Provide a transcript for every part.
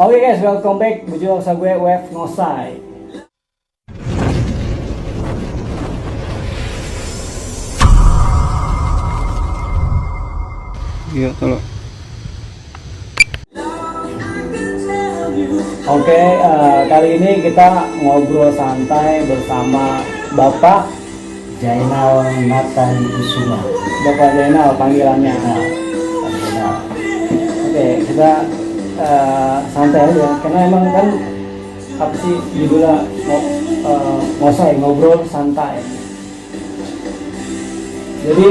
Oke guys, welcome back. Bujuk sa gue Wef Ngosai. Iya, tolong. Oke, kali ini kita ngobrol santai bersama Bapak Jainal Nathan Kusuma. Bapak Zainal panggilannya. Pak Jainal. Oke, kita santai aja karena emang kan apa sih judulnya ngosai, ngobrol santai. Jadi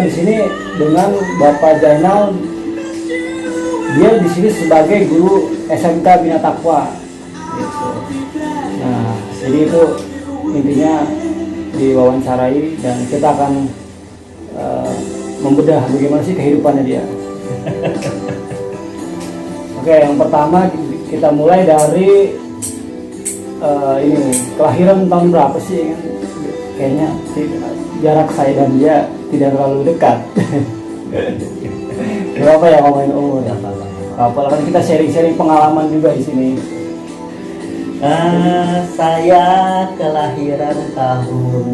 di sini dengan Bapak Zainal, dia di sini sebagai guru SMK Bina Takwa. Gitu. Nah, jadi itu intinya diwawancarai dan kita akan membedah bagaimana sih kehidupannya dia. Oke, yang pertama kita mulai dari ini kelahiran tahun berapa sih? Kayaknya jarak saya dan dia tidak terlalu dekat. Berapa ya ngomongin umur? Apa kan kita sharing-sharing pengalaman juga di sini. Saya kelahiran tahun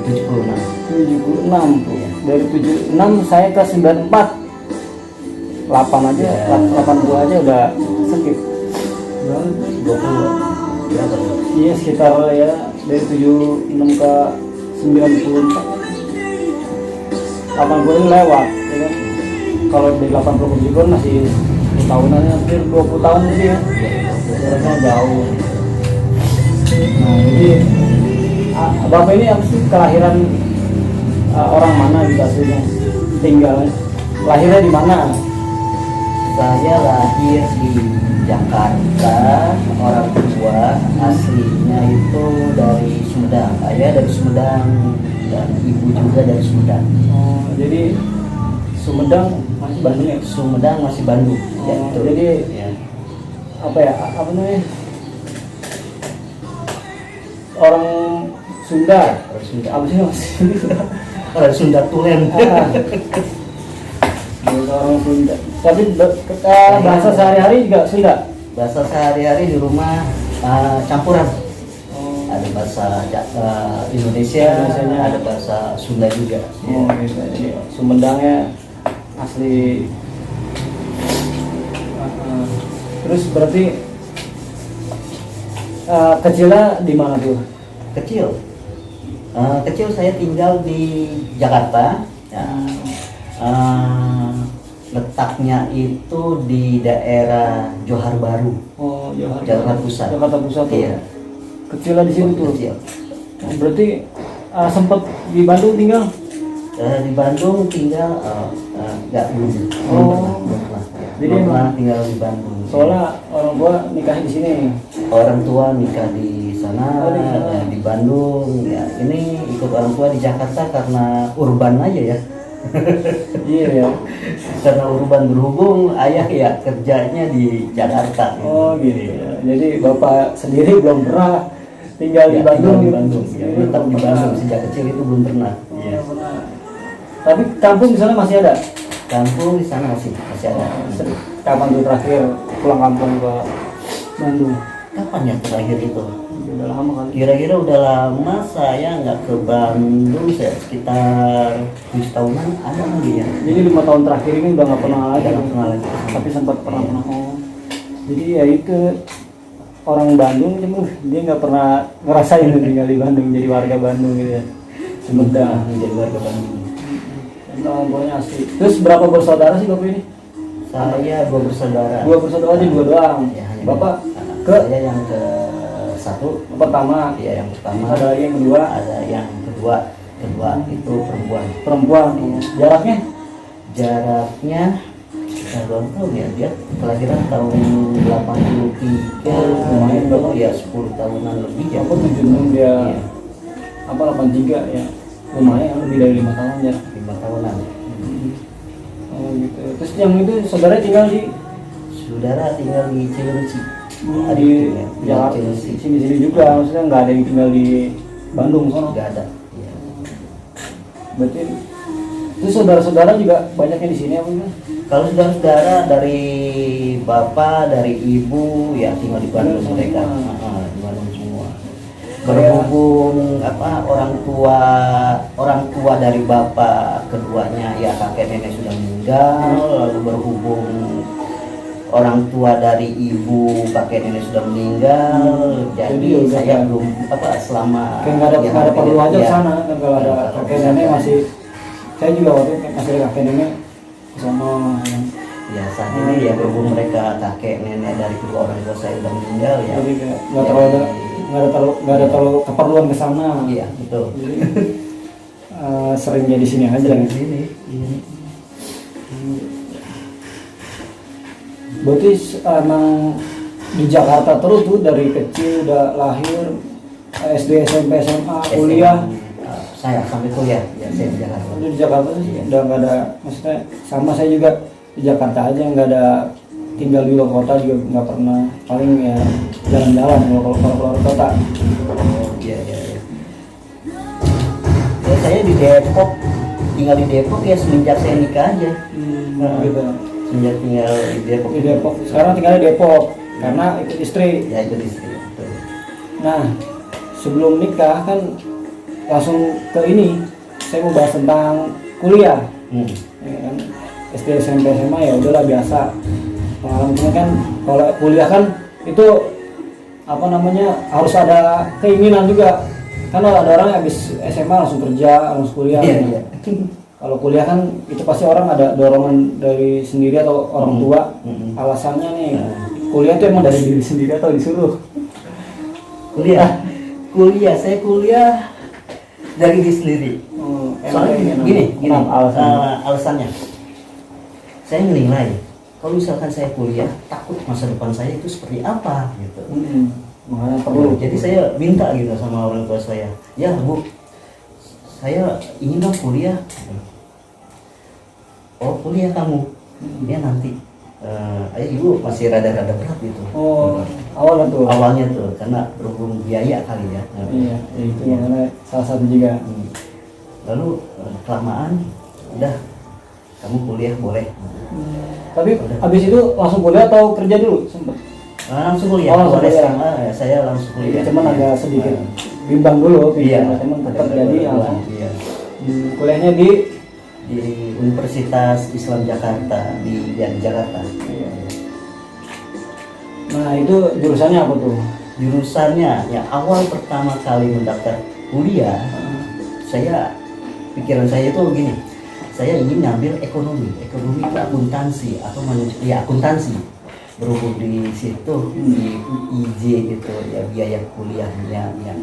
76. 76 tuh. Iya. Dari 76 saya ke 94. 8 aja, Ya. 80 aja udah sakit. 20 berapa tuh? Iya sekitar ya dari 76 ke 94. 80 ini lewat, ya kan? Kalau dari 80 ke 70 masih 10 tahunannya, hampir 20 tahun lebih ya. Jaraknya jauh. Nah jadi Bapak ini apa sih kelahiran orang mana gitu aslinya? Tinggalnya, lahirnya di mana? Saya lahir di Jakarta. Orang tua aslinya itu dari Sumedang. Ayah dari Sumedang dan ibu juga dari Sumedang. Oh, jadi Sumedang masih Bandung ya? Sumedang masih Bandung. Ya, Oh, betul. jadi Ya. apa ya? Apa namanya? Orang Sunda. Orang Sunda. Apa sih mas? Orang Sunda Tulen. Orang Sunda. Tapi bahasa sehari-hari juga Sunda. Bahasa sehari-hari di rumah campuran. Oh, Ada bahasa Indonesia, Indonesianya. ada bahasa Sunda juga. oh gitu. Jadi Sumedangnya asli. Terus berarti kecilnya di mana tuh? Kecil. Kecil saya tinggal di Jakarta. Ya. Letaknya itu di daerah Johar Baru. Oh, Jakarta Pusat. Jakarta Pusat tuh. Iya. Kecilnya di sini tuh. Kecil. Oh, berarti sempat di Bandung tinggal? Di Bandung tinggal nggak belum. Oh. Belum pernah. Jadi Belum emang- pernah tinggal di Bandung. Soalnya orang gua nikah di sini. Orang tua nikah di sana, Oh, di sana. di Bandung. Ya, ini ikut orang tua di Jakarta karena urban aja ya. Iya ya. Karena urban berhubung ayah ya kerjanya di Jakarta. Oh gitu ya. Jadi bapak sendiri belum pernah tinggal di Ya, Bandung. tinggal di Bandung. Ya, Sendiri tetap belum di pernah. Bandung sejak kecil itu belum pernah. Iya pernah. Tapi kampung di sana masih ada. Kampung di sana masih ada. Kapan tuh terakhir pulang kampung ke Bandung? Kapan ya terakhir itu? Udah lama kali. Kira-kira udah lama saya nggak ke Bandung, saya sekitar 7 tahunan ada lagi ya. Jadi 5 tahun terakhir ini udah nggak pernah lagi. Nggak pernah lagi. Tapi sempat pernah. Oh. Jadi ya itu orang Bandung, dia nggak pernah ngerasain tinggal di Bandung jadi warga Bandung gitu ya. Sumedang. Menjadi warga Bandung. Pokoknya asli. Terus berapa bersaudara sih bapak ini? Saya 2 bersaudara. 2 bersaudara aja 2 doang. Ya, hanya Bapak dua. ke Saya yang ke satu, pertama, ya yang pertama. ada lagi yang kedua, Ada yang kedua itu perempuan. perempuan. Jaraknya? Jaraknya saya belum tahu ya, dia kelahiran tahun 83, lumayan, itu Bapak. ya 10 tahunan lebih ya. Apa 76 dia? Iya, Apa 83 ya? Lumayan lebih dari 5 tahun ya. 5 tahunan. Oh gitu. Terus yang itu saudara tinggal di Saudara tinggal di Cilengsi. di Ya, Jakarta Cilengsi. sini juga, maksudnya nggak ada yang tinggal di Bandung sono. Nggak ada. Ya. Berarti Terus saudara-saudara juga banyaknya di sini apa gimana? Kalau saudara-saudara dari bapak, dari ibu, ya tinggal di Bandung Semua. mereka, di Bandung semua. Berhubung orang tua dari bapak keduanya ya kakek nenek sudah meninggal, lalu berhubung orang tua dari ibu kakek nenek sudah meninggal, jadi udah saya kan. belum selama Kayak nggak ada perlu aja ya, ke sana kan kalau ada ya, kakek nenek masih. Saya juga waktu itu masih ada kakek nenek sama. ya saat ini ya berhubung mereka kakek nenek dari kedua orang tua saya sudah meninggal ya. Jadi kayak nggak ada terlalu keperluan ke sana. Iya betul. Jadi sering jadi sini aja. Di sini. Berarti emang di Jakarta terus tuh dari kecil udah lahir SD, SMP, SMA, kuliah. Saya sampai kuliah ya saya di Jakarta. Udah di Jakarta sih Iya. udah nggak ada, maksudnya sama saya juga di Jakarta aja, nggak ada tinggal di luar kota juga nggak pernah, paling ya jalan-jalan kalau keluar kota. Oh iya. Ya saya di Depok, tinggal di Depok ya semenjak saya nikah aja. Gitu. Semenjak tinggal di Depok. Di Depok sekarang tinggal di Depok karena ikut istri. Ya itu istri. Betul. Nah sebelum nikah kan langsung ke ini, saya mau bahas tentang kuliah. Ya kan, SD, SMP, SMA ya udahlah biasa. Pengalaman kan kalau kuliah kan itu apa namanya harus ada keinginan juga. Kan ada orang habis SMA langsung kerja, langsung kuliah. Iya. Kalau kuliah kan itu pasti orang ada dorongan dari sendiri atau orang tua. Alasannya nih kuliah itu emang dari diri sendiri atau disuruh? Kuliah, saya kuliah dari diri sendiri. Soalnya gini, alasannya. Saya menilai kalau misalkan saya kuliah, takut masa depan saya itu seperti apa gitu. Makanya perlu. Jadi saya minta gitu sama orang tua saya, ya Bu, saya ingin dong kuliah. Oh kuliah kamu, ya nanti. Ayo ibu masih rada-rada berat gitu. Oh, awalnya tuh. Awalnya tuh karena berhubung biaya kali ya. Iya, itu makanya salah satu juga. Lalu kelamaan, udah kamu kuliah boleh. Tapi habis itu langsung kuliah atau kerja dulu sempet? Langsung kuliah. Langsung Boleh kuliah. SMA, ya, saya langsung kuliah. Cuman agak sedikit bimbang dulu, Iya. teman tetap jadi langsung. Iya. Kuliahnya di Universitas Islam Jakarta di Jakarta. Nah itu jurusannya apa tuh? Jurusannya ya awal pertama kali mendaftar kuliah, pikiran saya itu gini, saya ingin ngambil ekonomi itu akuntansi atau akuntansi. Berhubung di situ di IJ itu ya biaya kuliahnya yang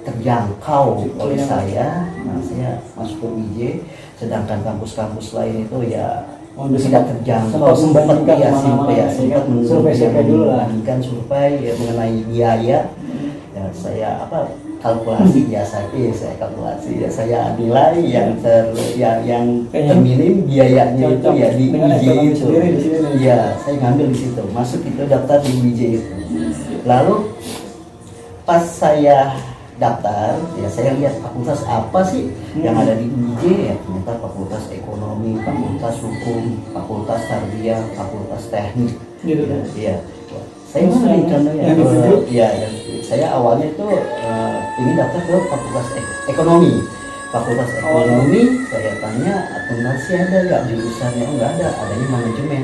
terjangkau oleh saya. Nah saya masuk ke IJ, sedangkan kampus-kampus lain itu ya tidak terjangkau. Sempat membandingkan survei ya, mengenai biaya. Ya saya kalkulasi ya saya kalkulasi ya saya nilai yang terminim biayanya itu ya di IJ itu. Ya saya ngambil di situ, masuk itu daftar di IJ itu. Lalu pas saya daftar ya saya lihat fakultas apa sih yang ada di IJ ya, ternyata fakultas ekonomi, fakultas hukum, fakultas tarbiyah, fakultas teknik Gitu. ya. Saya sering contohnya saya awalnya itu ingin daftar ke fakultas ekonomi. Fakultas ekonomi saya tanya akuntansi ada nggak jurusannya? Oh nggak ada, adanya manajemen.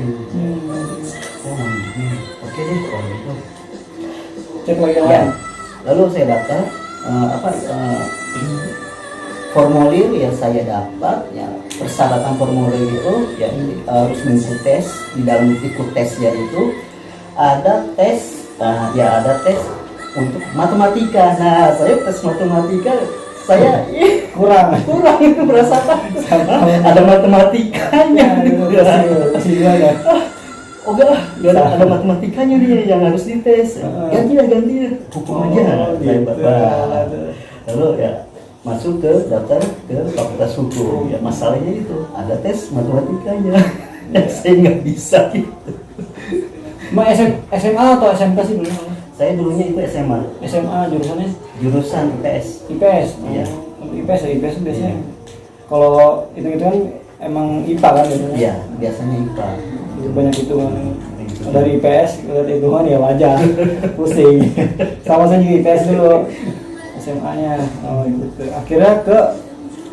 Oh manajemen, oke deh kalau gitu. Cek lagi Ya, lalu saya daftar formulir yang saya dapat ya, persyaratan formulir itu ya harus mengikuti tes. Di dalam ikut tesnya itu ada tes, ada tes untuk matematika. Nah saya tes matematika saya kurang itu berasa ada matematikanya masih juga ya. Oh enggak ada matematikanya nih yang harus dites. Ganti hukum aja. Lalu ya masuk ke daftar ke fakultas hukum. Ya masalahnya itu ada tes matematikanya. Saya nggak bisa gitu. SMA atau SMK sih dulu? Saya dulunya itu SMA. SMA jurusannya? Jurusan IPS. IPS. Iya. IPS biasanya. kalau itu kan emang IPA kan gitu. Iya, biasanya IPA. Itu banyak hitungan. Dari IPS lihat hitungan ya wajar. Pusing. Sama saya juga IPS dulu. SMA-nya. Oh, gitu. Akhirnya ke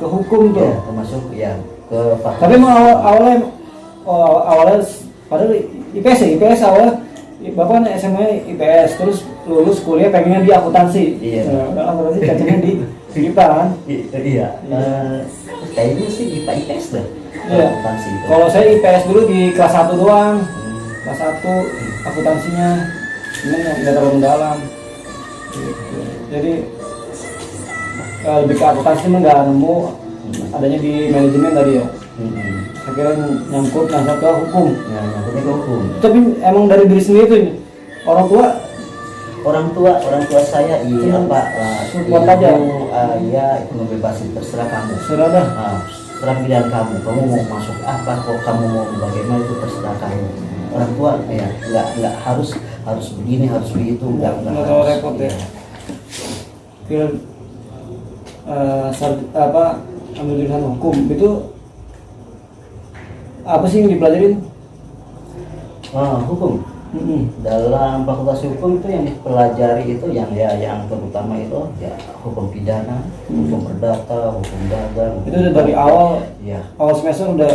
hukum tuh. Ya, termasuk ya ke fakultas. Tapi emang awalnya padahal IPS ya, IPS awalnya Bapak SMA IPS, terus lulus kuliah pengennya di akuntansi. Iya. Nah, akuntansi cacingnya di IPA kan? Iya. Kayaknya sih IPA IPS deh. Iya. Akuntansi itu. Kalau saya IPS dulu di kelas 1 doang. Kelas 1 akuntansinya ini nggak terlalu dalam. Gitu. Jadi lebih ke akuntansi mah nggak nemu adanya di manajemen tadi ya. Akhirnya nyangkut ke hukum. Ya, nyangkutnya ke hukum. Tapi emang dari diri sendiri tuh orang tua saya iya Pak, support aja. Iya itu ngebebasin terserah kamu. Terserah dah. Terserah pilihan kamu mau masuk apa, kok kamu mau bagaimana itu terserah kamu. Orang tua ya nggak harus begini harus begitu nggak terlalu repot ya. Kira ambil jurusan hukum itu apa sih yang dipelajarin? Hukum. Dalam fakultas hukum itu yang dipelajari itu yang terutama itu ya hukum pidana, hukum perdata, hukum dagang. Itu udah dari awal. Ya. Awal semester udah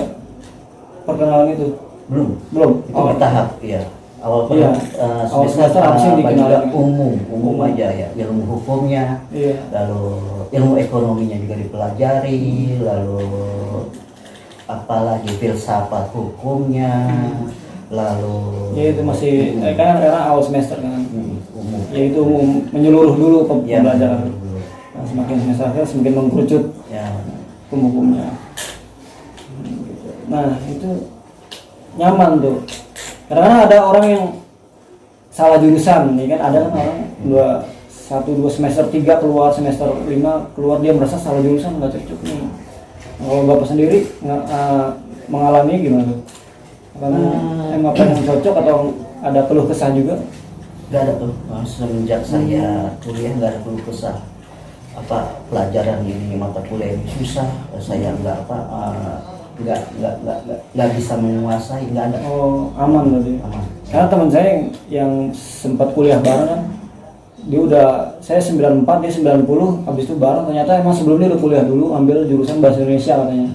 perkenalan itu. Belum. Itu bertahap ya. Awal semester harusnya dikenalin umum aja ya, ilmu hukumnya. Iya. Lalu ilmu ekonominya juga dipelajari, lalu apalagi filsafat hukumnya, lalu ya itu masih karena awal semester kan. Umum. Ya itu umum menyeluruh dulu pembelajaran. Ya, Nah, semakin semester akhir semakin mengkerucut ya. hukumnya. Nah itu nyaman tuh. Kadang-kadang ada orang yang salah jurusan, ya kan ada kan orang 1-2 semester 3 keluar, semester 5 keluar dia merasa salah jurusan nggak cocok nih. Kalau Bapak sendiri mengalami gimana tuh? Emang apa yang cocok atau ada keluh kesah juga? Gak ada tuh, semenjak saya kuliah gak ada keluh kesah. Apa pelajaran ini mata kuliah ini susah, saya nggak bisa menguasai, nggak ada. Oh, aman berarti. Aman. Karena teman saya yang sempat kuliah bareng kan, saya 94 dia 90, habis itu bareng ternyata emang sebelumnya udah kuliah dulu ambil jurusan bahasa Indonesia katanya.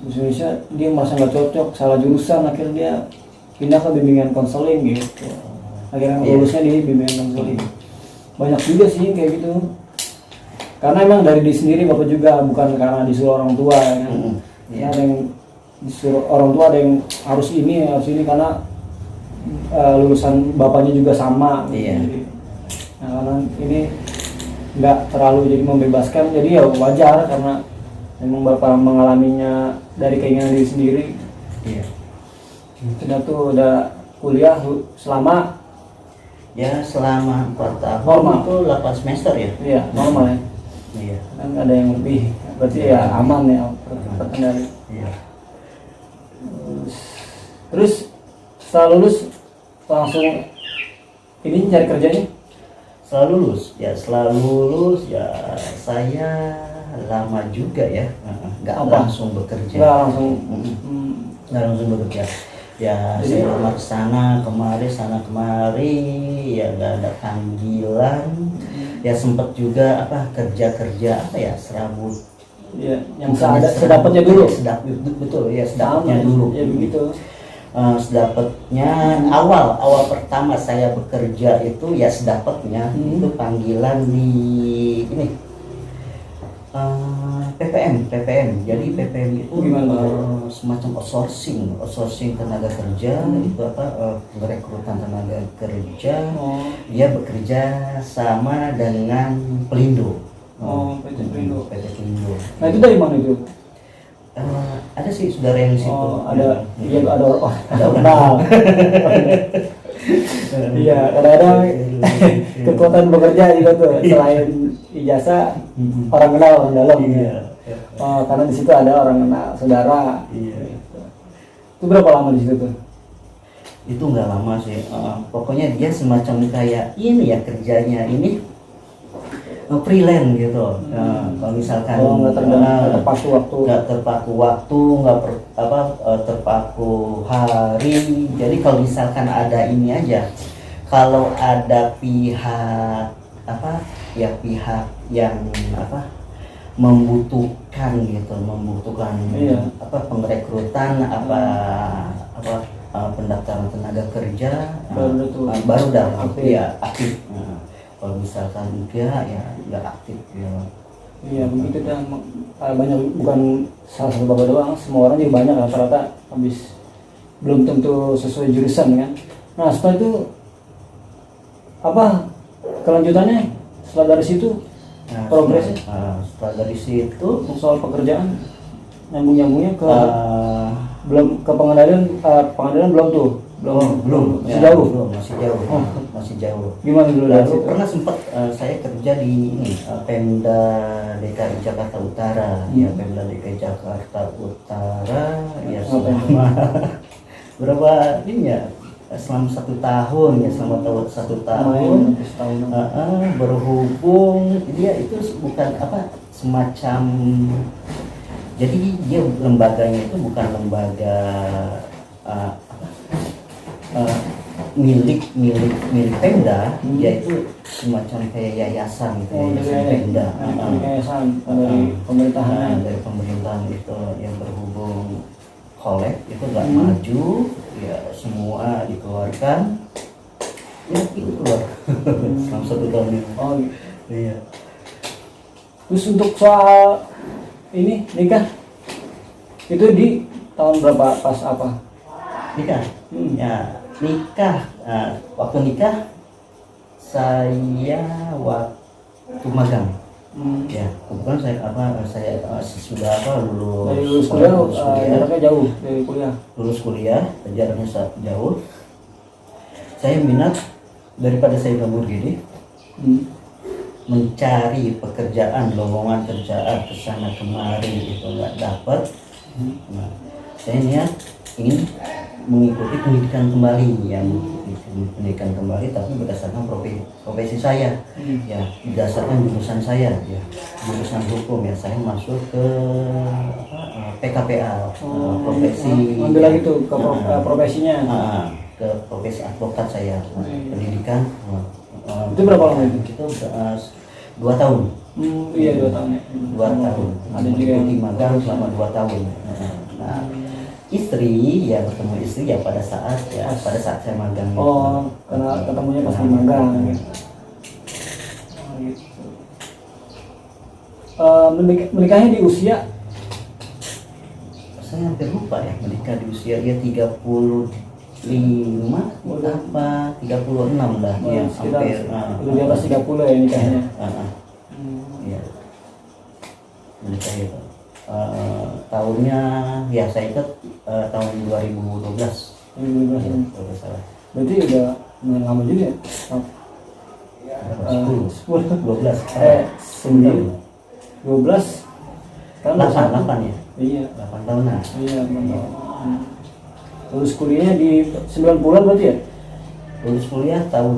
Bahasa Indonesia dia merasa nggak cocok, salah jurusan, akhirnya dia pindah ke bimbingan konseling gitu. Akhirnya lulusnya di bimbingan konseling. Banyak juga sih kayak gitu. Karena emang dari diri sendiri Bapak juga, bukan karena disuruh orang tua ya kan. Ya, ada yang disuruh orang tua, ada yang harus ini karena lulusan bapaknya juga sama. Iya. Jadi, nah, karena ini nggak terlalu jadi membebaskan, jadi ya wajar karena memang Bapak mengalaminya dari keinginan diri sendiri. Iya. Udah kuliah selama 4 tahun normal. itu 8 semester ya. Iya, normal ya. Iya. Kan ada yang lebih, berarti ya aman ya terkendali. Iya. Terus setelah lulus langsung ini cari kerjanya? Setelah lulus ya saya lama juga ya, nggak langsung bekerja. Nggak langsung. Nggak langsung bekerja. Ya saya lamar sana kemari ya nggak ada panggilan. Ya sempat juga kerja serabut. Iya, yang sedapatnya dulu. Betul ya, sedapatnya dulu. Ya begitu. Sedapatnya awal pertama saya bekerja itu ya sedapatnya itu panggilan di ini PPM. Jadi PPM itu semacam outsourcing tenaga kerja. Itu perekrutan tenaga kerja. Dia bekerja sama dengan Pelindo. PT Pelindo. Nah itu Itu dari mana itu? ada sih saudara yang di situ. Ada orang. Iya, kadang-kadang kekuatan bekerja juga tuh selain ijazah orang kenal orang dalam. Iya. Karena di situ ada orang kenal saudara. Iya. Itu berapa lama di situ tuh? Itu nggak lama sih. Pokoknya dia semacam kayak ini ya kerjanya ini freelance gitu. Nah, kalau misalkan nggak terpaku waktu. nggak terpaku waktu, nggak terpaku hari. Jadi kalau misalkan ada ini aja, kalau ada pihak pihak yang membutuhkan gitu, Iya. pengrekrutan pendaftaran tenaga kerja, baru dah aktif. Ya aktif. Nah, kalau misalkan dia ya nggak aktif ya. Iya begitu dah, banyak, bukan salah satu bapak doang, semua orang juga banyak rata-rata habis, belum tentu sesuai jurusan kan. Nah setelah itu apa kelanjutannya setelah dari situ, progresnya setelah dari situ soal pekerjaan nyambungnya ke belum ke pengadilan belum tuh, belum masih ya, jauh. masih jauh. Gimana dulu dari Lalu situ? pernah sempat saya kerja di ini Pemda DKI Jakarta Utara. Ya Pemda DKI Jakarta Utara ya selama berapa ini ya, selama 1 tahun ya, selama 1 tahun. Berhubung dia itu bukan semacam, jadi dia lembaganya itu bukan lembaga milik Pemda, yaitu semacam kayak yayasan gitu, yayasan Pemda, yayasan dari pemerintahan. Dari pemerintahan itu yang berhubung kolek itu nggak maju, ya semua dikeluarkan, ya itu keluar selama 1 tahun ini. Oh Iya. terus untuk soal ini nikah itu di tahun berapa, pas apa? Nikah? Ya nikah, waktu nikah saya waktu magang. Ya kebetulan saya sudah lulus. Dari lulus kuliah, jaraknya jauh dari kuliah. Lulus kuliah jaraknya jauh. Saya minat, daripada saya gabur gini, mencari pekerjaan, lowongan kerjaan kesana kemari itu nggak dapat. Nah, saya niat ingin mengikuti pendidikan kembali, tapi berdasarkan profesi saya, ya berdasarkan jurusan saya, ya jurusan hukum, ya saya masuk ke PKPA, profesi. Ambil lagi tuh ke profesinya. Ke profesi advokat saya, pendidikan. Itu berapa lama itu? Itu 2 tahun. Iya 2 tahun. 2 tahun. Ada juga yang mengikuti magang selama 2 tahun. Nah, istri ya, bertemu istri ya pada saat saya magang. Oh, karena ketemunya pas di magang. Menikahnya di usia? Saya hampir lupa ya, menikah di usia dia 35 apa 36 lah ya, hampir di atas 30 ya nikahnya. Iya. Menikah itu tahunnya ya saya ingat tahun 2012. 2012. Salah. Berarti udah lama juga ya? 10, 12, 9, 12 kan 8 ya? Iya 8 tahunan. Iya 8 tahun. Lulus kuliahnya di 90-an berarti ya? Lulus kuliah tahun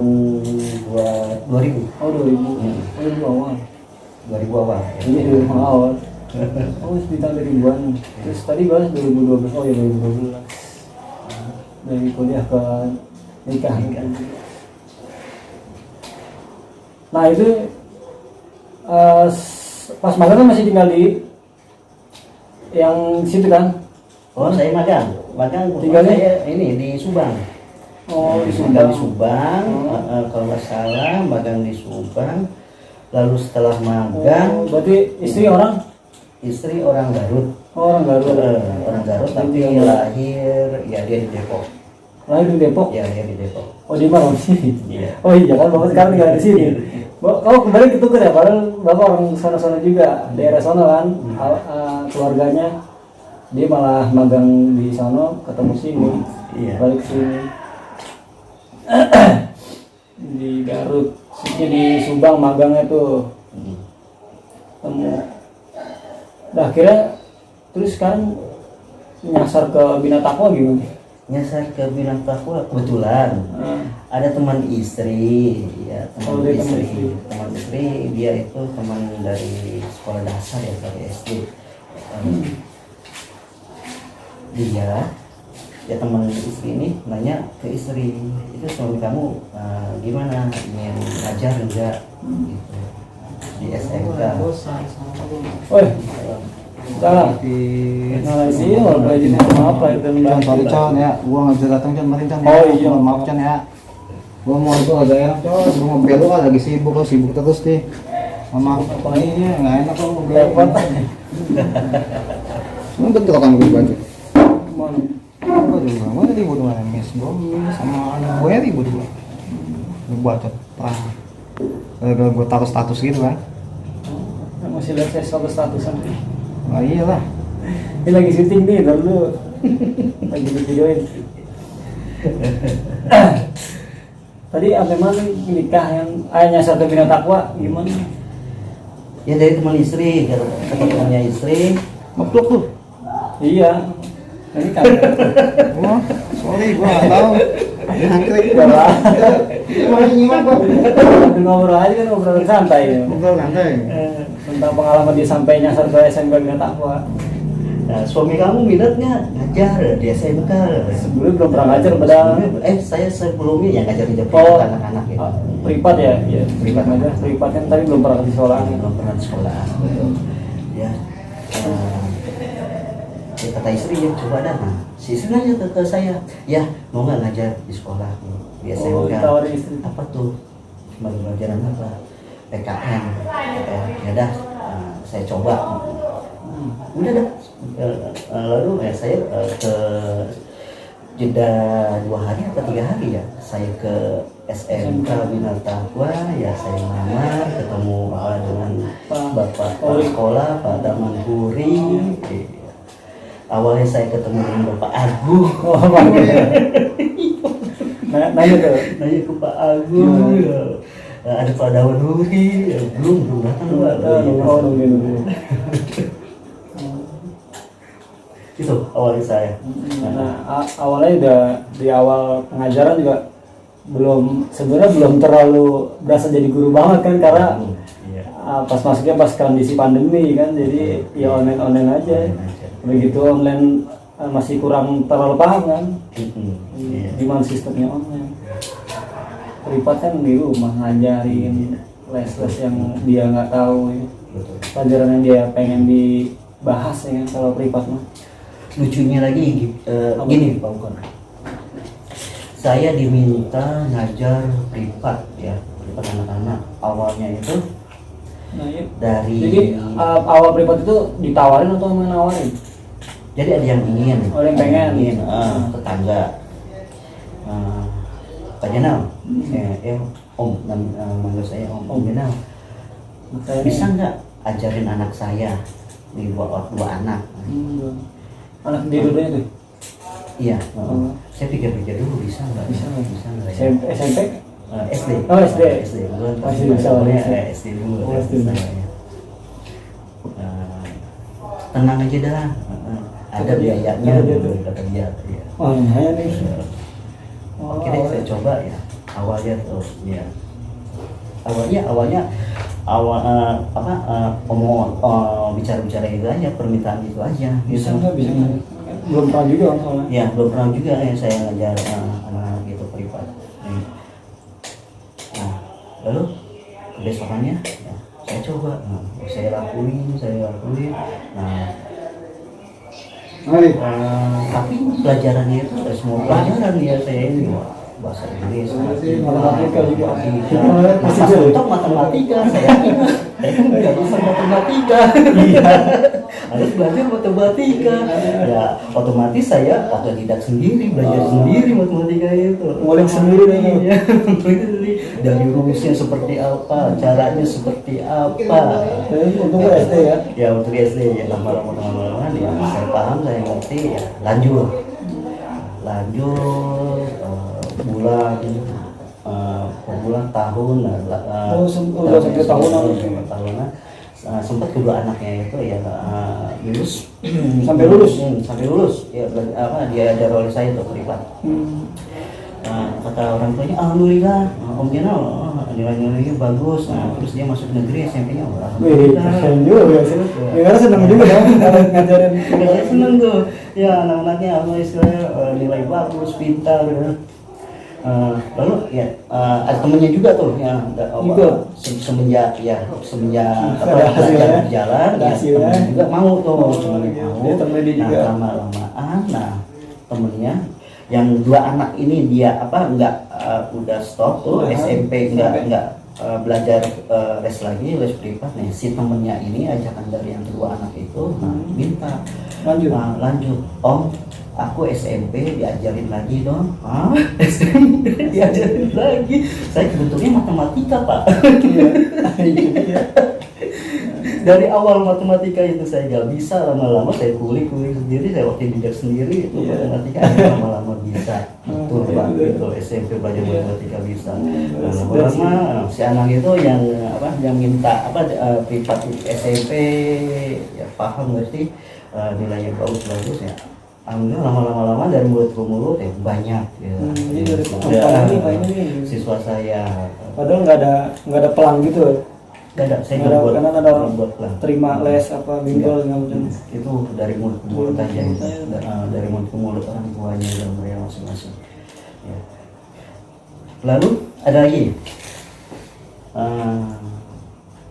2000. Oh 2000 awal. 2000 awal. Iya 2000 awal. Oh di tahun 2000-an. Terus tadi bahas 2012. Oh ya 2012. Dari kuliah ke nikah. Nah itu pas magang kan masih tinggal di yang situ kan? Oh saya magang Tinggalnya? saya ini di Subang. Oh di Magang di Subang. Subang. Kalau nggak salah magang di Subang. Lalu setelah magang, Berarti istri orang Garut. Oh, orang Garut. Orang Garut tapi lahir ya dia di Depok. Lahir di Depok. Ya dia di Depok. Oh di mana sih? Iya. Oh iya kan bapak sekarang tinggal di sini. Oh kembali ketukar ya, padahal bapak orang sana-sana juga, daerah sana kan. Keluarganya dia malah magang di sana, ketemu sini, balik ke sini. Di Garut, di Subang magangnya tuh. Temu. Nah akhirnya terus sekarang nyasar ke Bina Takwa gimana? nyasar ke Bina Takwa kebetulan ada teman istri, ya Oh, dia teman istri. teman istri dia itu teman dari sekolah dasar ya dari SD. Dia ya teman istri ini nanya ke istri, itu suami kamu gimana, ingin ngajar enggak gitu di SMK. Oi, salah. Nah, sih orang lagi apa itu Can, sorry Con ya, gua nggak bisa datang Con, kemarin Con ya. Oh, iya. Mohon maaf Con ya. Gua mau itu agak enak Con, gua ngobrol lu kan lagi sibuk terus deh. Mohon maaf. Iya, nggak enak kok ngobrol. repot. Emang betul kan gue baju. Mana? Gua juga, gua tadi ribut sama Miss, gua sama anak gue ya ribut gua. Gua bacot perang. Gara-gara gua taruh status gitu kan. Masih lihat saya statusan. Oh iyalah. Ini lagi syuting nih, dulu lagi videoin. Tadi apa mana nikah yang ayahnya satu Bina Takwa gimana? Ya dari teman istri, kata temannya istri. Ngeplok tuh. Iya. Ini kan. Wah, sorry gua nggak tahu. Dia angkrik. Gimana nyimak gua? Ngobrol aja kan, ngobrol santai ya. Ngobrol santai. Tentang pengalaman dia sampai nyasar ke SMK Bina Takwa. Nah, suami kamu minatnya ngajar di SMK. Sebelumnya belum pernah ngajar padahal. Saya sebelumnya ya ngajar di Oh, anak-anak ya. privat ya, ya. Privat aja, privat kan tapi belum pernah di sekolah. Belum pernah di sekolah. Ya. Ya kata istri ya coba dah. Nah, si istri nanya ke saya, ya mau nggak ngajar di sekolah di SMK? Oh, ditawarin istri. Apa tuh? Pelajaran apa? PKN. Ya dah, saya coba. Udah dah. Lalu saya ke jeda 2 hari atau 3 hari ya, saya ke SMK Bina Takwa, ya saya melamar, ketemu dengan Bapak Kepala Sekolah Pak Daman Huri. Awalnya saya ketemu dengan Bapak Agung. Oh, nanya tuh. Nanya ke Pak Agung. Ya. Ada Pak Daman Huri, ya, belum datang Pak. Oh, nunggu. Itu awalnya saya. Nah, awalnya udah di awal pengajaran juga sebenarnya belum terlalu berasa jadi guru banget kan, karena Iya. pas masuknya pas kondisi pandemi kan, jadi ya online aja. Begitu online masih kurang terlalu paham kan, Iya. gimana sistemnya online. Privat kan di rumah ngajarin les-les yang dia nggak tahu ya. Betul. Pelajaran yang dia pengen dibahas ya kan, kalau privat mah. Lucunya lagi gini Pak Ukon, saya diminta ngajar privat ya, privat anak-anak. Awalnya itu Nah, iya. dari Jadi awal privat itu ditawarin atau menawarin? jadi ada yang ingin, Oh, yang pengen. tetangga Pak Jenal, Om, manggil saya Om Jenal, bisa nggak ajarin anak saya nih, dua anak. Anak di dulunya tuh. Iya, Oh. saya pikir-pikir dulu bisa nggak ya? SMP? SD. Oh, SD. Bukan Masih bisa, awalnya bisa. SD dulu. Oh, SD. Tenang aja dah, ada biayanya, Ada tuh. kata dia. Ya. Oh, lumayan nih. Oke deh, saya coba ya. Awalnya tuh, ya. Awalnya bicara-bicara itu aja, permintaan itu aja. Bisa gitu. nggak? Bisa nggak? Belum pernah juga kan soalnya. Ya, belum pernah juga ya saya ngajar anak-anak gitu privat. Nah, lalu kebesokannya ya, saya coba, saya lakuin. Nah, tapi pelajarannya itu semua pelajaran ya saya ini bahasa Inggris, Matematika juga. Masa untuk matematika saya kan nggak bisa matematika. Iya, harus belajar matematika. Ya otomatis saya otodidak sendiri, belajar sendiri matematika itu. Ngulik sendiri nih. Iya, dari rumusnya seperti apa, caranya seperti apa. Untuk SD ya. Ya untuk SD ya, lama-lama ya saya paham, saya ngerti ya, lanjut bulan per bulan tahun udah sampai tahunan. tahunan sempat kedua anaknya itu ya lulus Sampai lulus? Sampai lulus ya, dia ajar oleh saya tuh privat. Kata orang tuanya alhamdulillah, Om Gena nilai-nilainya bagus. Terus dia masuk negeri SMP-nya Wih, keren juga ya sih. Ya seneng juga ya kalau ngajarin. Saya seneng tuh ya anak-anaknya istilahnya nilai bagus, pintar gitu. Lalu ya ada temennya juga tuh yang semenjak Ada hasilnya. berjalan Ada ya, hasilnya. temennya juga mau tuh temennya mau. Dia temennya dia juga. Lama-lamaan temennya yang dua anak ini dia udah stop tuh SMP nggak belajar les lagi, les privat nih. Si temennya ini ajakan dari yang kedua anak itu minta lanjut Om, aku SMP diajarin lagi dong. SMP diajarin lagi. Saya kebetulannya matematika Pak. Iya. Dari awal matematika itu saya nggak bisa, lama-lama saya kulik sendiri, saya otodidak sendiri itu matematika lama-lama bisa. Betul Pak, itu SMP belajar matematika bisa. Lama-lama si anak itu yang minta privat SMP ya paham ngerti, nilainya bagus ya. Alhamdulillah lama-lama dari mulut ke mulut ya banyak ya. Siswa saya. Padahal nggak ada pelang gitu. Gak ada, saya nggak buat, karena ada buat pelan. terima les apa bimbel nggak macam. Itu dari mulut ke mulut aja itu. Dari mulut ke mulut orang tuanya dan mereka masing-masing. Ya. Lalu ada lagi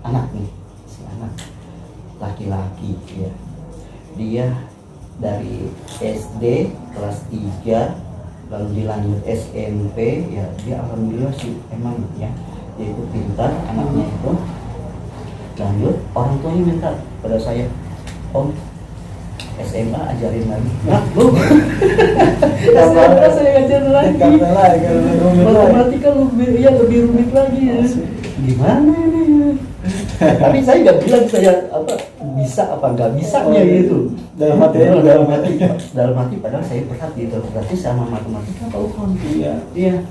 anak nih, si anak laki-laki ya. Dia dari SD kelas 3 lalu dilanjut SMP ya, dia alhamdulillah sih emang ya dia itu pintar anaknya itu. Lanjut orang tuanya minta pada saya, Om SMA ajarin lagi. Nah, lu SMA saya ngajarin lagi. Matematika lebih rumit lagi ya. Gimana ini? Tapi saya nggak bilang saya bisa apa nggak bisanya gitu. Dalam hati padahal saya berat gitu. Berarti sama matematika tahu kan? Iya.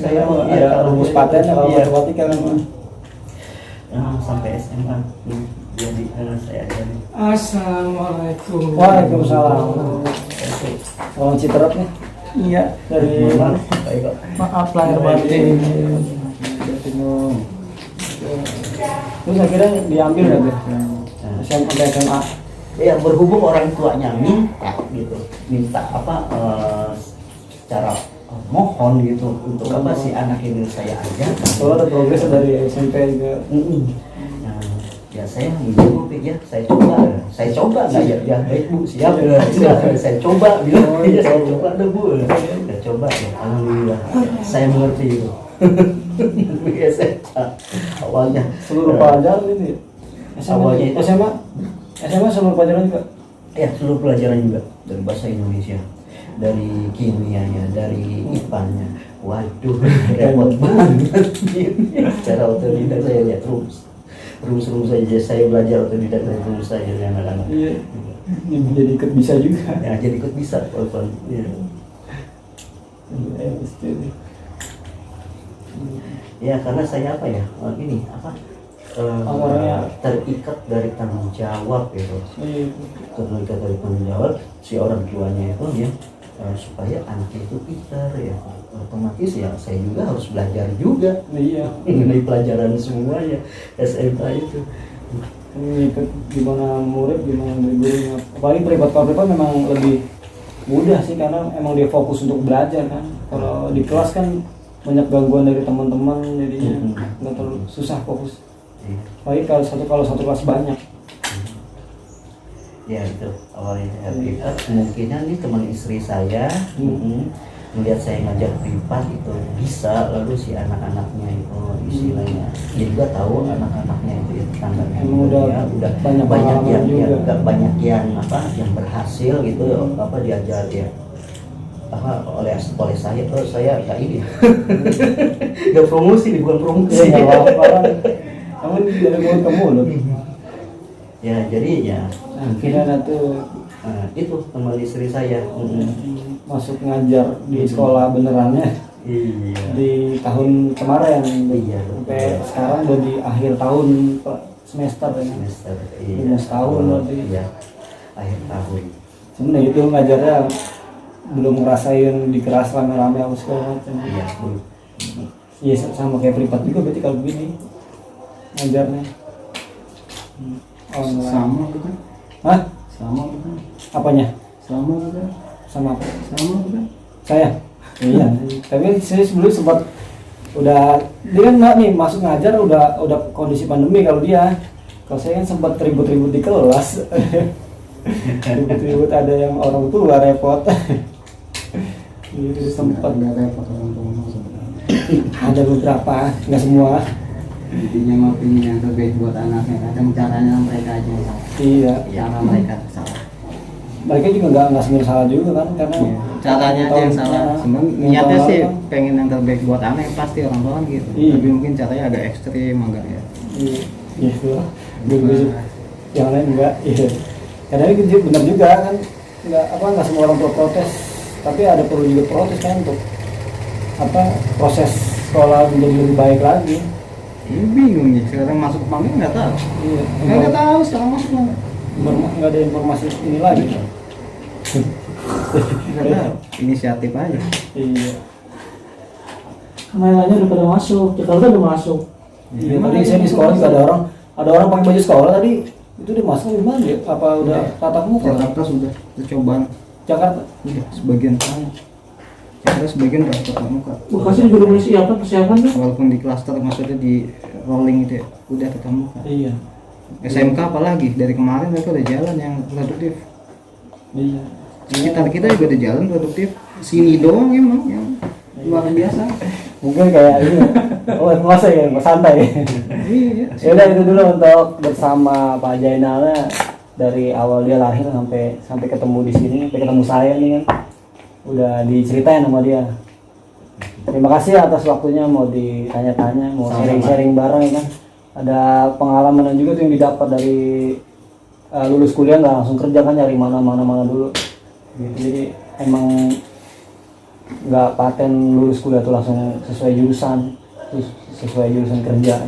Saya ada rumus paten kalau matematika kan. Sampai SMA jadi saya ajarin. Assalamualaikum. Waalaikumsalam. Orang Citerap nih. Iya. Dari mana? Maaf lahir batin. Terus akhirnya diambil nggak tuh? SMA. Ya berhubung orang tuanya minta secara mohon gitu untuk si anak ini saya ajar. Soalnya ada progres dari SMP ke. Ya saya mencoba ya, saya coba nggak ya baik Bu siap ya, saya coba bilang saya coba deh Bu, saya coba ya alhamdulillah saya mengerti itu. Awalnya Seluruh pelajaran ini. Awalnya itu SMA seluruh pelajaran juga. Ya seluruh pelajaran juga dari bahasa Indonesia, dari kimianya, dari IPA-nya. Waduh, repot banget. Secara otodidak saya lihat rumus saja, saya belajar otodidak dari rumus saja dari anak-anak. Iya. Jadi ikut bisa juga. Ya jadi ikut bisa, walaupun. Ya. Ya karena saya terikat dari tanggung jawab gitu. Terikat dari tanggung jawab si orang tuanya itu ya. Supaya anaknya itu pintar ya, otomatis ya saya juga harus belajar juga mengenai pelajaran semuanya SMA itu. Ikut gimana murid, gimana dari gurunya. Apalagi privat memang lebih mudah sih karena emang dia fokus untuk belajar kan. Kalau di kelas kan banyak gangguan dari teman-teman jadinya nggak terlalu susah fokus. Apalagi kalau satu kelas banyak. Ya itu awalnya saya privat, kemungkinan nih teman istri saya melihat saya ngajak privat itu bisa, lalu si anak-anaknya itu istilahnya dia juga tahu anak-anaknya itu ya tetangganya udah banyak yang berhasil gitu diajar ya oleh saya nggak ini nggak promosi bukan promosi kamu dari mulut ke mulut. Ya jadi ya akhirnya itu teman istri saya masuk ngajar di sekolah benerannya. Iya. Di tahun kemarin. Iya. Sampai sekarang udah di akhir tahun semester ya. semester Lima setahun berarti. iya akhir tahun. Cuman itu ngajarnya belum ngerasain dikeras rame-rame apa segala macam. Iya Bu. Iya sama kayak privat juga berarti kalau begini ngajarnya. Online. Sama bukan? Hah? Sama bukan? Apanya? Sama bukan? Sama apa? Sama bukan? Saya? Iya. Tapi saya sebelum sempat udah dia kan nggak nih masuk ngajar udah kondisi pandemi kalau dia. Kalau saya kan sempat ribut-ribut di kelas. Ribut-ribut ada yang orang tua repot. Gitu sempat Nggak repot orang tua sebenarnya. ada beberapa, nggak semua. Intinya mah pengen yang terbaik buat anaknya. Kadang caranya mereka aja yang salah. Iya. Cara mereka salah. Mereka juga nggak sebenarnya salah juga kan karena Caranya aja yang salah. Sebenarnya niatnya sih pengen yang terbaik buat anak pasti orang tua kan gitu. Iya. Tapi mungkin caranya agak ekstrim agak ya. Iya, gitu. Dulu yang lain enggak. Iya. Kadang itu benar juga kan, nggak semua orang tua protes, tapi ada perlu juga protes kan untuk proses sekolah menjadi lebih baik lagi. Ini bingung nih sekarang masuk ke panggung nggak tahu. Iya. Nggak tahu sekarang masuk mana. Nggak ada informasi ini lagi. Nggak tahu. Inisiatif aja. Iya. Mainannya udah pada masuk, Jakarta udah masuk. Iya. Tadi saya di sekolah juga ada orang pakai baju sekolah tadi. Itu udah masuk di mana ya? Apa udah tatap muka? Jakarta sudah percobaan. Jakarta. Iya, sebagian sana. Jakarta sebagian udah tatap muka. Bekasi juga udah mulai siapa persiapan tuh? Walaupun di klaster maksudnya di rolling itu ya, udah tatap muka. Iya. SMK apalagi dari kemarin mereka udah jalan yang produktif. Iya. Sekitar kita juga udah jalan produktif. Sini doang emang yang luar biasa. Mungkin kayak ini. Oh, masa ya, santai. Iya. Ya udah itu dulu untuk bersama Pak Jainal dari awal dia lahir sampai ketemu di sini, sampai ketemu saya nih kan. Udah diceritain sama dia. Terima kasih atas waktunya mau ditanya-tanya, mau sharing-sharing bareng ya kan. Ada pengalaman juga tuh yang didapat dari lulus kuliah nggak langsung kerja kan, nyari mana dulu. Gitu. Jadi emang nggak paten lulus kuliah tuh langsung sesuai jurusan, terus sesuai jurusan kerja.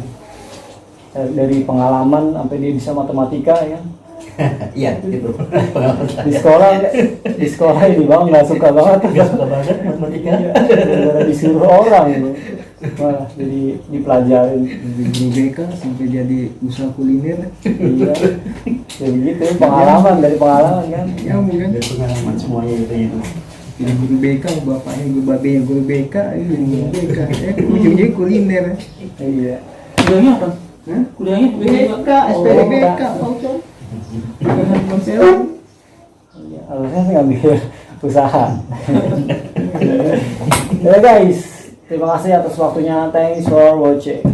Dari pengalaman sampai dia bisa matematika ya. Iya gitu. Di sekolah ini bang nggak suka banget. Gak suka banget matematika. Gara-gara disuruh orang gitu. Malah jadi dipelajarin. Dari guru BK sampai jadi usaha kuliner. Iya. Ya begitu pengalaman dari pengalaman kan. Ya mungkin. Dari pengalaman semuanya itu. Jadi guru BK, bapaknya guru babenya guru BK, ini guru BK. Ya ujungnya kuliner. Iya. Kuliahnya apa? Hah? Kuliahnya BK, SPP BK, Paucon. Konseling. Iya, harusnya sih ngambil usaha. Ya guys, terima kasih atas waktunya. Thanks for watching.